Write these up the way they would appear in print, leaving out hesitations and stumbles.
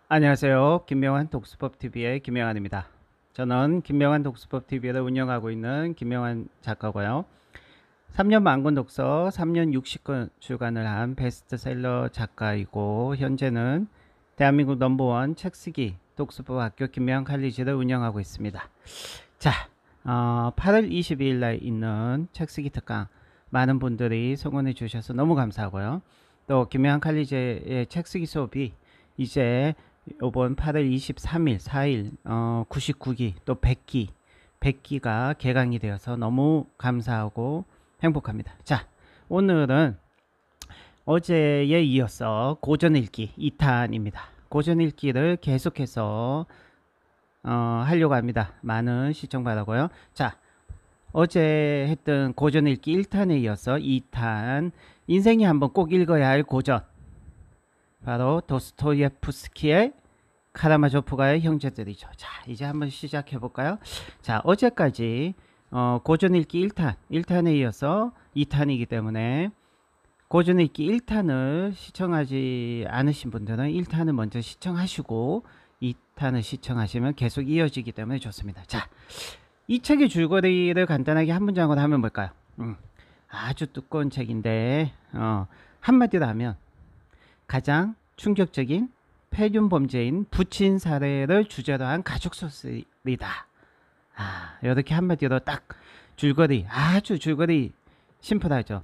안녕하세요. 김명환 독수법TV의 김명환입니다. 저는 김명환 독수법TV를 운영하고 있는 김명환 작가고요. 3년 만권 독서, 3년 60권 출간을 한 베스트셀러 작가이고 현재는 대한민국 넘버원 책쓰기 독수법 학교 김명환 칼리지를 운영하고 있습니다. 자, 8월 22일 날 있는 책쓰기 특강 많은 분들이 성원해 주셔서 너무 감사하고요. 또 김명환 칼리지의 책쓰기 수업이 이제 이번 8월 23일, 4일 99기 또 100기가 개강이 되어서 너무 감사하고 행복합니다. 자, 오늘은 어제에 이어서 고전 읽기 2탄입니다. 고전 읽기를 계속해서 하려고 합니다. 많은 시청 바라고요. 자, 어제 했던 고전 읽기 1탄에 이어서 2탄 인생이 한번 꼭 읽어야 할 고전, 바로 도스토예프스키의 카라마조프가의 형제들이죠. 자, 이제 한번 시작해 볼까요? 자, 어제까지 고전 읽기 1탄에 이어서 2탄이기 때문에 고전 읽기 1탄을 시청하지 않으신 분들은 1탄을 먼저 시청하시고 2탄을 시청하시면 계속 이어지기 때문에 좋습니다. 자, 이 책의 줄거리를 간단하게 한 문장으로 하면 뭘까요? 아주 두꺼운 책인데 한마디로 하면 가장 충격적인 폐륜 범죄인 부친 사례를 주제로 한 가족 소설이다. 이렇게 한마디로 딱 줄거리, 아주 줄거리 심플하죠.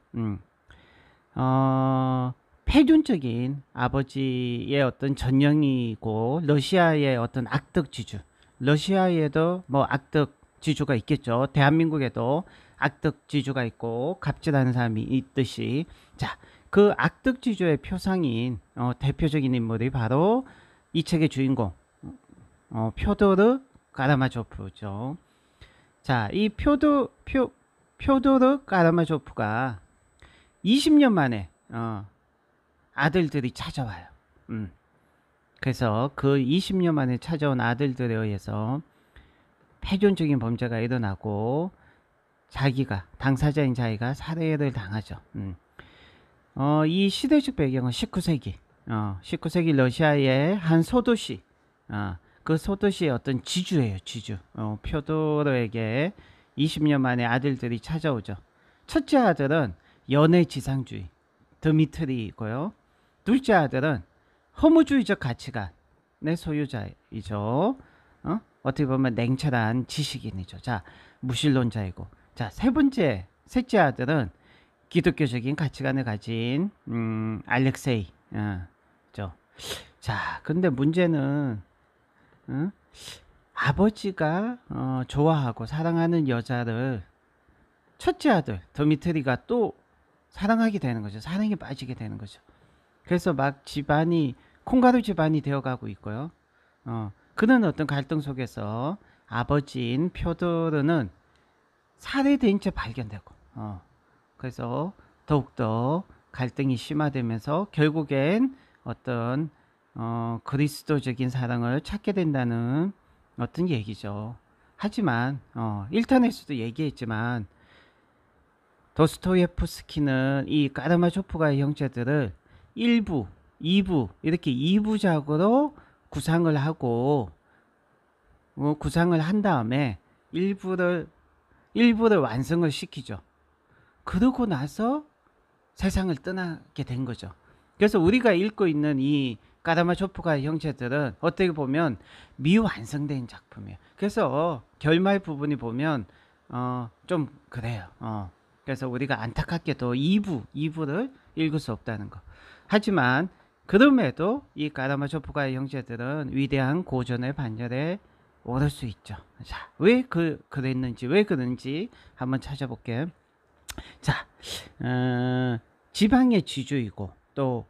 폐륜적인 아버지의 어떤 전형이고 러시아의 어떤 악덕 지주, 러시아에도 뭐 악덕 지주가 있겠죠. 대한민국에도 악덕 지주가 있고 갑질하는 사람이 있듯이, 자, 그 악덕 지주의 표상인 대표적인 인물이 바로 이 책의 주인공 표도르 까라마조프죠. 자, 이 표도르 까라마조프가 20년 만에 아들들이 찾아와요. 그래서 그 20년 만에 찾아온 아들들에 의해서 폐륜적인 범죄가 일어나고 자기가, 당사자인 자기가 살해를 당하죠. 이 시대적 배경은 19세기 19세기 러시아의 한 소도시, 그 소도시의 어떤 지주예요. 지주. 표도르에게 20년 만에 아들들이 찾아오죠. 첫째 아들은 연애지상주의 드미트리이고요. 둘째 아들은 허무주의적 가치관의 소유자이죠. 어떻게 보면 냉철한 지식인이죠. 자, 무신론자이고. 자, 셋째 아들은 기독교적인 가치관을 가진 알렉세이. 자, 근데 문제는 아버지가 좋아하고 사랑하는 여자를 첫째 아들 드미트리가 또 사랑하게 되는 거죠. 사랑에 빠지게 되는 거죠. 그래서 막 집안이 콩가루 집안이 되어가고 있고요. 그런 어떤 갈등 속에서 아버지인 표도르는 살해된 채 발견되고, 그래서 더욱더 갈등이 심화되면서 결국엔 어떤 그리스도적인 사랑을 찾게 된다는 어떤 얘기죠. 하지만 1탄에서도 얘기했지만 도스토예프스키는 이 까라마조프가의 형제들을 1부, 2부 이렇게 2부작으로 구상을 하고 구상을 한 다음에 일부를 완성을 시키죠. 그러고 나서 세상을 떠나게 된 거죠. 그래서 우리가 읽고 있는 이 까라마조프가의 형제들은 어떻게 보면 미완성된 작품이에요. 그래서 결말 부분이 보면 좀 그래요. 그래서 우리가 안타깝게도 2부를 읽을 수 없다는 거. 하지만 그럼에도 이 까라마조프가의 형제들은 위대한 고전의 반열에 오를 수 있죠. 자, 왜 그랬는지, 왜 그런지 한번 찾아볼게요. 자, 지방의 지주이고 또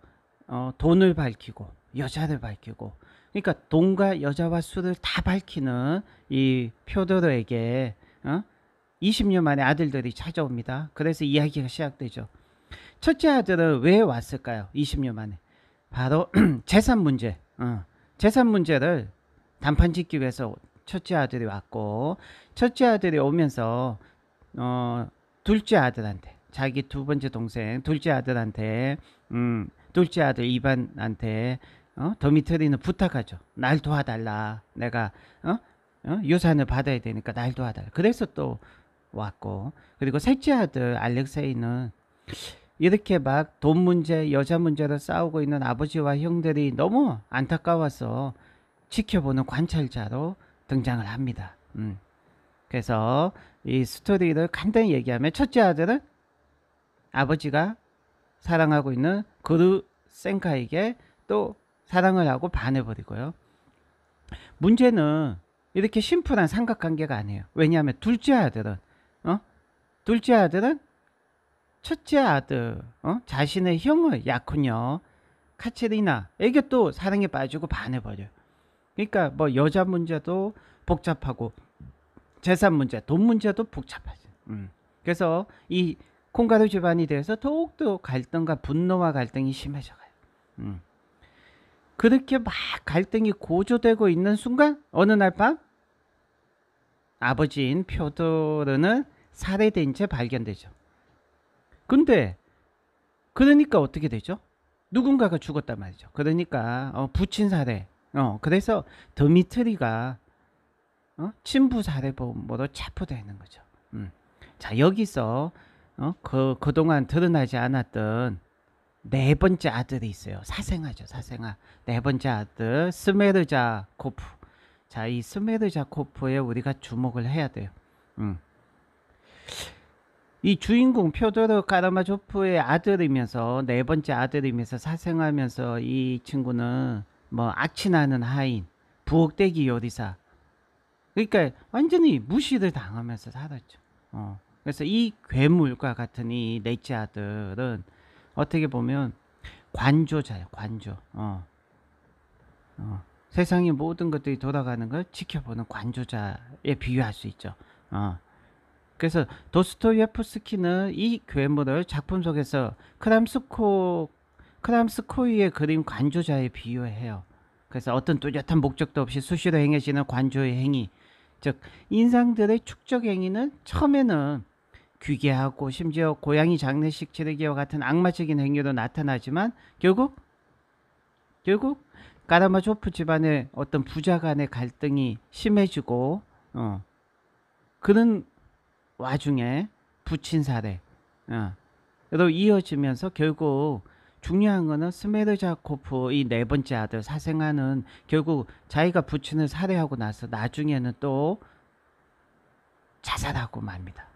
돈을 밝히고 여자를 밝히고, 그러니까 돈과 여자와 술을 다 밝히는 이 표도르에게 20년 만에 아들들이 찾아옵니다. 그래서 이야기가 시작되죠. 첫째 아들은 왜 왔을까요? 20년 만에. 바로 재산 문제. 재산 문제를 단판 짓기 위해서 첫째 아들이 왔고, 첫째 아들이 오면서 둘째 아들한테, 자기 두 번째 동생 둘째 아들한테 둘째 아들 이반한테 도미토리는 부탁하죠. 날 도와달라. 내가 유산을 받아야 되니까 날 도와달라. 그래서 또 왔고, 그리고 셋째 아들 알렉세이는 이렇게 막 돈 문제, 여자 문제로 싸우고 있는 아버지와 형들이 너무 안타까워서 지켜보는 관찰자로 등장을 합니다. 그래서 이 스토리를 간단히 얘기하면, 첫째 아들은 아버지가 사랑하고 있는 그루센카에게 또 사랑을 하고 반해버리고요. 문제는 이렇게 심플한 삼각관계가 아니에요. 왜냐하면 둘째 아들은 첫째 아들, 자신의 형을 약혼녀 카체리나에게 또 사랑에 빠지고 반해버려요. 그러니까 뭐 여자 문제도 복잡하고 재산 문제, 돈 문제도 복잡하죠. 그래서 이 콩가루 집안이 돼서 더욱더 갈등과 분노와 갈등이 심해져가요. 그렇게 막 갈등이 고조되고 있는 순간 어느 날 밤 아버지인 표도르는 살해된 채 발견되죠. 근데 그러니까 어떻게 되죠? 누군가가 죽었단 말이죠. 그러니까 부친 살해. 그래서 드미트리가 친부 살해범으로 체포되는 거죠. 자, 여기서 그동안 드러나지 않았던 네 번째 아들이 있어요. 사생아죠, 사생아. 네 번째 아들 스메르자 코프. 자, 이 스메르자 코프에 우리가 주목을 해야 돼요. 이 주인공 표도르 카라마조프의 아들이면서 네 번째 아들이면서 사생하면서 이 친구는 뭐 악취나는 하인, 부엌대기 요리사. 그러니까 완전히 무시를 당하면서 살았죠. 그래서 이 괴물과 같은 이 넷째 아들은 어떻게 보면 관조자예요. 관조. 세상의 모든 것들이 돌아가는 걸 지켜보는 관조자에 비유할 수 있죠. 그래서 도스토예프스키는 이 괴물을 작품 속에서 크람스코이의 그림 관조자에 비유해요. 그래서 어떤 뚜렷한 목적도 없이 수시로 행해지는 관조의 행위, 즉 인상들의 축적 행위는 처음에는 귀괴하고 심지어 고양이 장례식 치르기와 같은 악마적인 행위로 나타나지만 결국 까라마조프 집안의 어떤 부자 간의 갈등이 심해지고 그런 와중에 부친 살해로 이어지면서 결국 중요한 거는 스메르자코프 이 네 번째 아들 사생아는 결국 자기가 부친을 살해하고 나서 나중에는 또 자살하고 맙니다.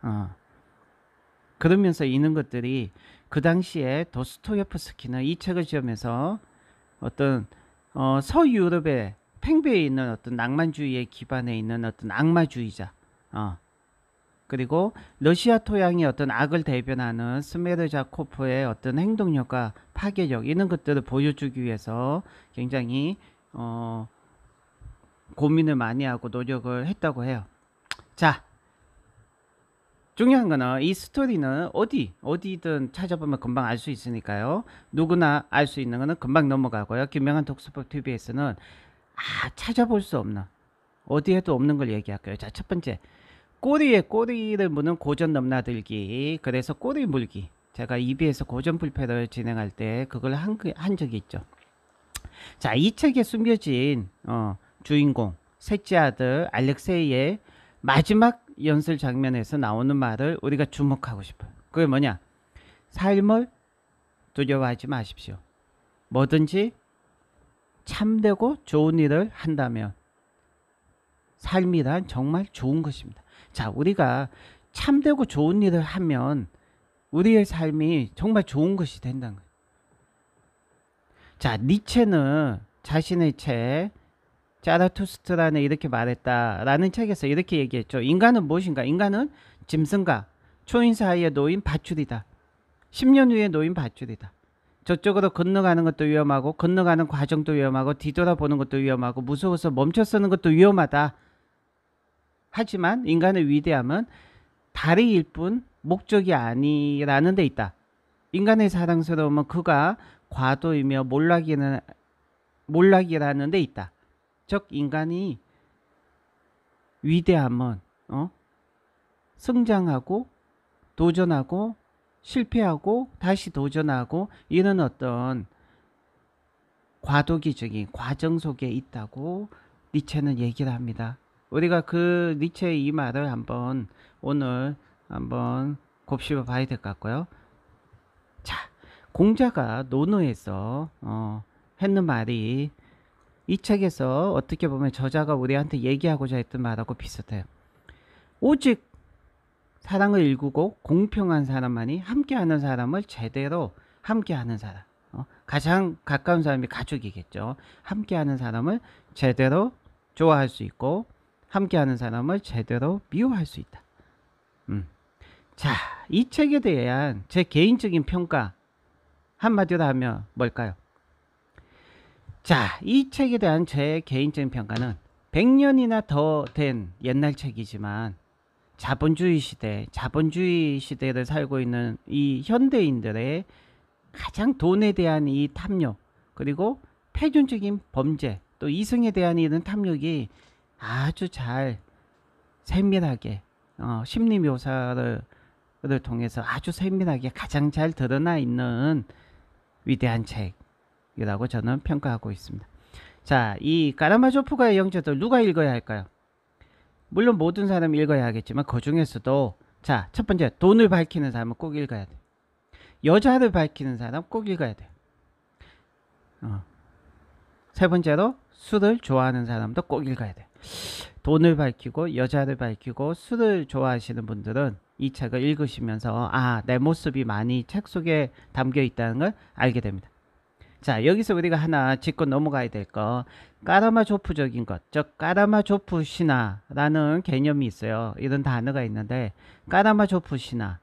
그러면서 있는 것들이 그 당시에 도스토예프스키는 이 책을 지으면서 어떤 서유럽의 팽배해 있는 어떤 낭만주의에 기반해 있는 어떤 악마주의자, 그리고 러시아 토양의 어떤 악을 대변하는 스메르자코프의 어떤 행동력과 파괴력, 이런 것들을 보여주기 위해서 굉장히 고민을 많이 하고 노력을 했다고 해요. 자, 중요한 거는 이 스토리는 어디든 찾아보면 금방 알 수 있으니까요. 누구나 알 수 있는 거는 금방 넘어가고요. 김명한 독서법 TV에서는 찾아볼 수 없는, 어디에도 없는 걸 얘기할게요. 자, 첫 번째, 꼬리에 꼬리를 무는 고전 넘나들기. 그래서 꼬리 물기, 제가 EBS 고전 불패를 진행할 때 그걸 한 적이 있죠. 자, 이 책에 숨겨진 주인공 셋째 아들 알렉세이의 마지막 연설 장면에서 나오는 말을 우리가 주목하고 싶어요. 그게 뭐냐? 삶을 두려워하지 마십시오. 뭐든지 참되고 좋은 일을 한다면 삶이란 정말 좋은 것입니다. 자, 우리가 참되고 좋은 일을 하면 우리의 삶이 정말 좋은 것이 된다는 거예요. 자, 니체는 자신의 책 자라투스트라는 이렇게 말했다라는 책에서 이렇게 얘기했죠. 인간은 무엇인가? 인간은 짐승과 초인 사이에 놓인 밧줄이다. 10년 후에 놓인 밧줄이다. 저쪽으로 건너가는 것도 위험하고 건너가는 과정도 위험하고 뒤돌아보는 것도 위험하고 무서워서 멈춰서는 것도 위험하다. 하지만 인간의 위대함은 다리일 뿐 목적이 아니라는 데 있다. 인간의 사랑스러움은 그가 과도이며 몰락이라는 데 있다. 즉 인간이 위대함은 성장하고 도전하고 실패하고 다시 도전하고 이런 어떤 과도기적인 과정 속에 있다고 니체는 얘기를 합니다. 우리가 그 니체의 이 말을 오늘 한번 곱씹어 봐야 될 것 같고요. 자, 공자가 논어에서 했는 말이 이 책에서 어떻게 보면 저자가 우리한테 얘기하고자 했던 말하고 비슷해요. 오직 사랑을 일구고 공평한 사람만이 함께하는 사람을 제대로 함께하는 사람. 가장 가까운 사람이 가족이겠죠. 함께하는 사람을 제대로 좋아할 수 있고 함께하는 사람을 제대로 미워할 수 있다. 자, 이 책에 대한 제 개인적인 평가 한마디로 하면 뭘까요? 자, 이 책에 대한 제 개인적인 평가는 100년이나 더 된 옛날 책이지만 자본주의 시대를 살고 있는 이 현대인들의 가장 돈에 대한 이 탐욕, 그리고 패륜적인 범죄, 또 이성에 대한 이런 탐욕이 아주 잘 세밀하게 심리 묘사를 통해서 아주 세밀하게 가장 잘 드러나 있는 위대한 책이라고 저는 평가하고 있습니다. 자, 이 까라마조프가의 영재들 누가 읽어야 할까요? 물론 모든 사람이 읽어야 하겠지만 그 중에서도 자, 첫 번째 돈을 밝히는 사람은 꼭 읽어야 돼. 여자를 밝히는 사람 꼭 읽어야 돼. 세 번째로 술을 좋아하는 사람도 꼭 읽어야 돼. 돈을 밝히고 여자를 밝히고 술을 좋아하시는 분들은 이 책을 읽으시면서 내 모습이 많이 책 속에 담겨 있다는 걸 알게 됩니다. 자, 여기서 우리가 하나 짚고 넘어가야 될 거, 까라마조프적인 것, 즉 까라마조프 신화라는 개념이 있어요. 이런 단어가 있는데 까라마조프 신화,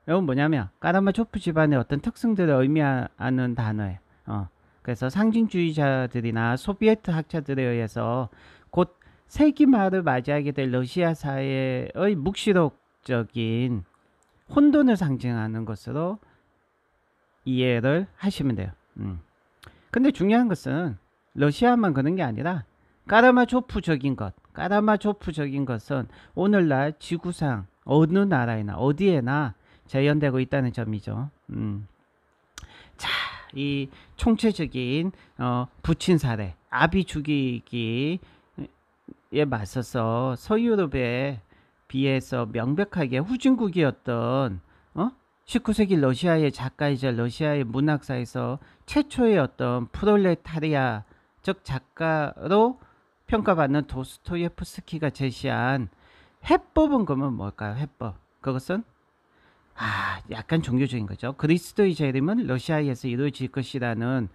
이건 뭐냐면 까라마조프 집안의 어떤 특성들을 의미하는 단어예요. 그래서 상징주의자들이나 소비에트 학자들에 의해서 곧 세기말을 맞이하게 될 러시아 사회의 묵시록적인 혼돈을 상징하는 것으로 이해를 하시면 돼요. 근데 중요한 것은 러시아만 그런 게 아니라 까라마조프적인 것은 오늘날 지구상 어느 나라에나 어디에나 재현되고 있다는 점이죠. 자, 이 총체적인 부친 사례, 아비 죽이기에 맞서서 서유럽에 비해서 명백하게 후진국이었던 19세기 러시아의 작가이자 러시아의 문학사에서 최초의 어떤 프롤레타리아적 작가로 평가받는 도스토예프스키가 제시한 해법은 그러면 뭘까요? 해법. 그것은 약간 종교적인 거죠. 그리스도의 재림은 러시아에서 이루어질 것이라는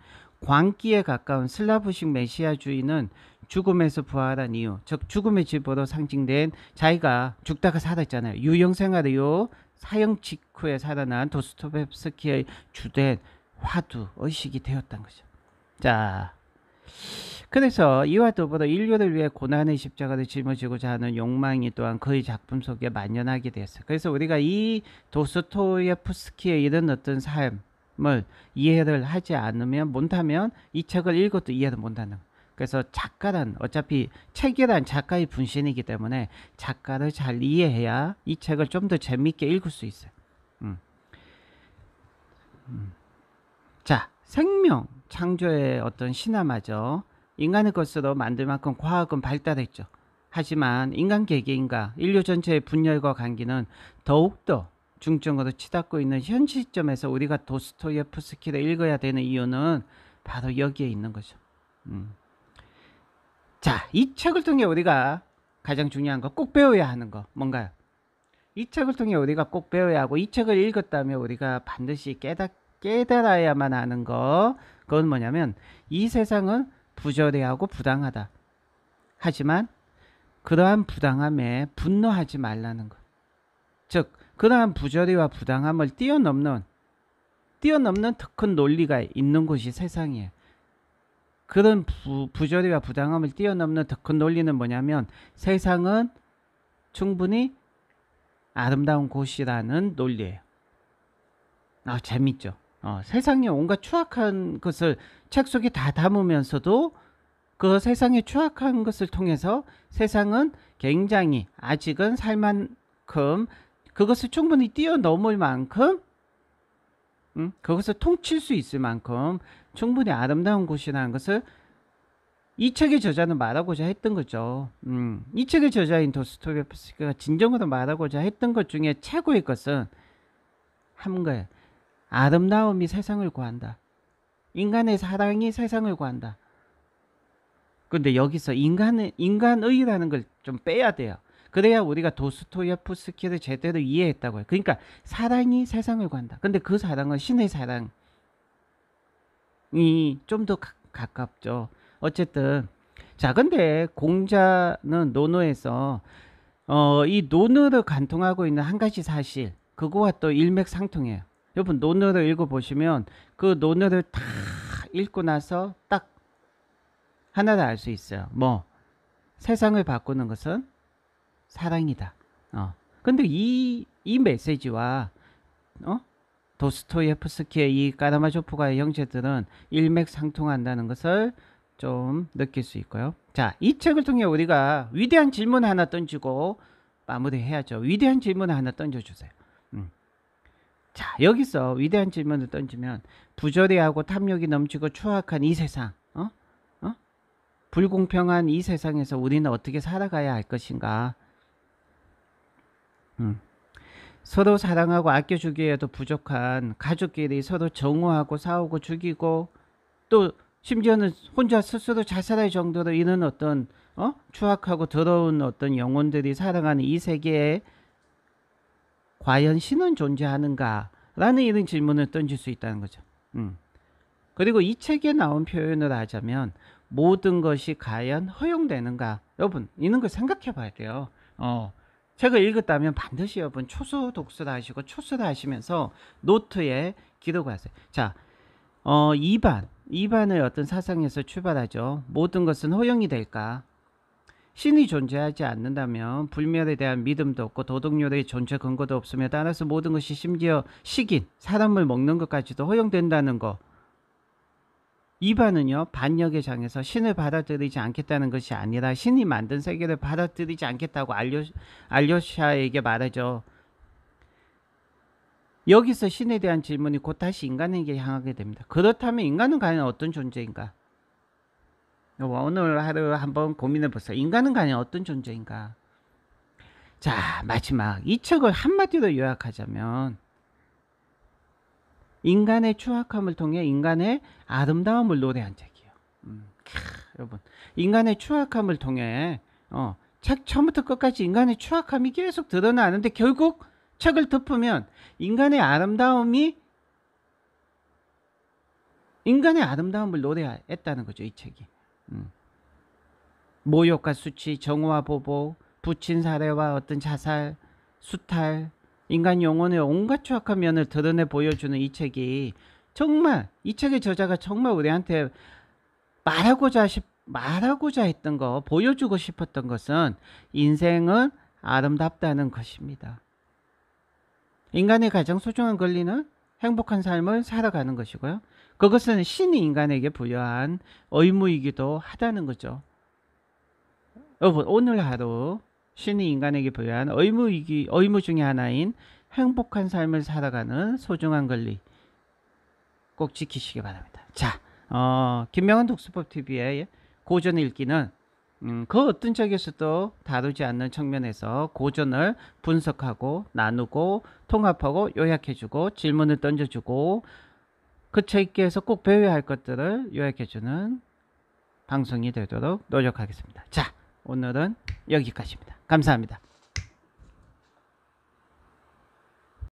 광기에 가까운 슬라브식 메시아주의는 죽음에서 부활한 이유, 즉 죽음의 집으로 상징된 자기가 죽다가 살았잖아요. 유영생활이요. 사형 직후에 살아난 도스토옙스키의 주된 화두 의식이 되었던 거죠. 자, 그래서 이와 더불어 인류를 위해 고난의 십자가를 짊어지고자 하는 욕망이 또한 그의 작품 속에 만연하게 되었어요. 그래서 우리가 이 도스토예프스키의 이런 어떤 삶을 이해를 하지 않으면, 못하면 이 책을 읽어도 이해를 못하는 거예요. 그래서 작가란, 어차피 책이란 작가의 분신이기 때문에 작가를 잘 이해해야 이 책을 좀 더 재미있게 읽을 수 있어요. 자, 생명 창조의 어떤 신화마저 인간의 것으로 만들 만큼 과학은 발달했죠. 하지만 인간 개개인과 인류 전체의 분열과 관계는 더욱더 중증으로 치닫고 있는 현 시점에서 우리가 도스토예프스키를 읽어야 되는 이유는 바로 여기에 있는 거죠. 자, 이 책을 통해 우리가 가장 중요한 거, 꼭 배워야 하는 거 뭔가요? 이 책을 통해 우리가 꼭 배워야 하고, 이 책을 읽었다면 우리가 반드시 깨달아야만 하는 거, 그건 뭐냐면 이 세상은 부조리하고 부당하다. 하지만 그러한 부당함에 분노하지 말라는 것. 즉 그러한 부조리와 부당함을 뛰어넘는 더 큰 논리가 있는 곳이 세상이에요. 그런 부조리와 부당함을 뛰어넘는 더 큰 논리는 뭐냐면 세상은 충분히 아름다운 곳이라는 논리예요. 재밌죠. 세상에 온갖 추악한 것을 책 속에 다 담으면서도 그 세상의 추악한 것을 통해서 세상은 굉장히 아직은 살 만큼, 그것을 충분히 뛰어넘을 만큼, 그것을 통칠 수 있을 만큼 충분히 아름다운 곳이라는 것을 이 책의 저자는 말하고자 했던 거죠. 이 책의 저자인 도스토옙스키가 진정으로 말하고자 했던 것 중에 최고의 것은 한 거예요. 아름다움이 세상을 구한다. 인간의 사랑이 세상을 구한다. 근데 여기서 인간의라는 걸 좀 빼야 돼요. 그래야 우리가 도스토옙스키를 제대로 이해했다고요. 그러니까 사랑이 세상을 구한다. 근데 그 사랑은 신의 사랑이 좀 더 가깝죠. 어쨌든 자, 근데 공자는 논어에서 이 논어를 관통하고 있는 한 가지 사실, 그거와 또 일맥상통해요. 여러분 논어를 읽어보시면 그 논어를 다 읽고 나서 딱 하나를 알 수 있어요. 뭐 세상을 바꾸는 것은 사랑이다. 근데 이 메시지와 도스토옙스키의 이 까라마조프가의 형제들은 일맥상통한다는 것을 좀 느낄 수 있고요. 자, 이 책을 통해 우리가 위대한 질문 하나 던지고 마무리해야죠. 위대한 질문 하나 던져주세요. 자, 여기서 위대한 질문을 던지면 부조리하고 탐욕이 넘치고 추악한 이 세상, 불공평한 이 세상에서 우리는 어떻게 살아가야 할 것인가? 서로 사랑하고 아껴주기에도 부족한 가족끼리 서로 정오하고 싸우고 죽이고 또 심지어는 혼자 스스로 자살할 정도로 이런 어떤 추악하고 더러운 어떤 영혼들이 살아가는 이 세계에 과연 신은 존재하는가? 라는 이런 질문을 던질 수 있다는 거죠. 그리고 이 책에 나온 표현을 하자면 모든 것이 과연 허용되는가? 여러분 이런 걸 생각해 봐야 돼요. 책을 읽었다면 반드시 여러분 초수 독서를 하시고 초수를 하시면서 노트에 기록하세요. 자, 2반의 어떤 사상에서 출발하죠. 모든 것은 허용이 될까? 신이 존재하지 않는다면 불멸에 대한 믿음도 없고 도덕률의 존재 근거도 없으며 따라서 모든 것이 심지어 식인, 사람을 먹는 것까지도 허용된다는 거. 2반은요, 반역의 장에서 신을 받아들이지 않겠다는 것이 아니라 신이 만든 세계를 받아들이지 않겠다고 알료샤에게 말하죠. 여기서 신에 대한 질문이 곧 다시 인간에게 향하게 됩니다. 그렇다면 인간은 과연 어떤 존재인가? 오늘 하루 한번 고민해 보세요. 인간은 과연 어떤 존재인가? 자, 마지막 이 책을 한마디로 요약하자면 인간의 추악함을 통해 인간의 아름다움을 노래한 책이에요. 여러분, 인간의 추악함을 통해 책 처음부터 끝까지 인간의 추악함이 계속 드러나는데 결국 책을 덮으면 인간의 아름다움을 노래했다는 거죠. 이 책이. 모욕과 수치, 정오와 보복, 부친 사례와 어떤 자살, 수탈, 인간 영혼의 온갖 추악한 면을 드러내 보여주는 이 책이 정말 이 책의 저자가 정말 우리한테 말하고자 했던 거, 보여주고 싶었던 것은 인생은 아름답다는 것입니다. 인간의 가장 소중한 권리는 행복한 삶을 살아가는 것이고요. 그것은 신이 인간에게 부여한 의무이기도 하다는 거죠. 여러분, 오늘 하루 신이 인간에게 부여한 의무 중에 하나인 행복한 삶을 살아가는 소중한 권리 꼭 지키시기 바랍니다. 자, 김명환 독서법TV의 고전 읽기는 그 어떤 책에서도 다루지 않는 측면에서 고전을 분석하고 나누고 통합하고 요약해주고 질문을 던져주고 그 책에서 꼭 배워야 할 것들을 요약해주는 방송이 되도록 노력하겠습니다. 자, 오늘은 여기까지입니다. 감사합니다.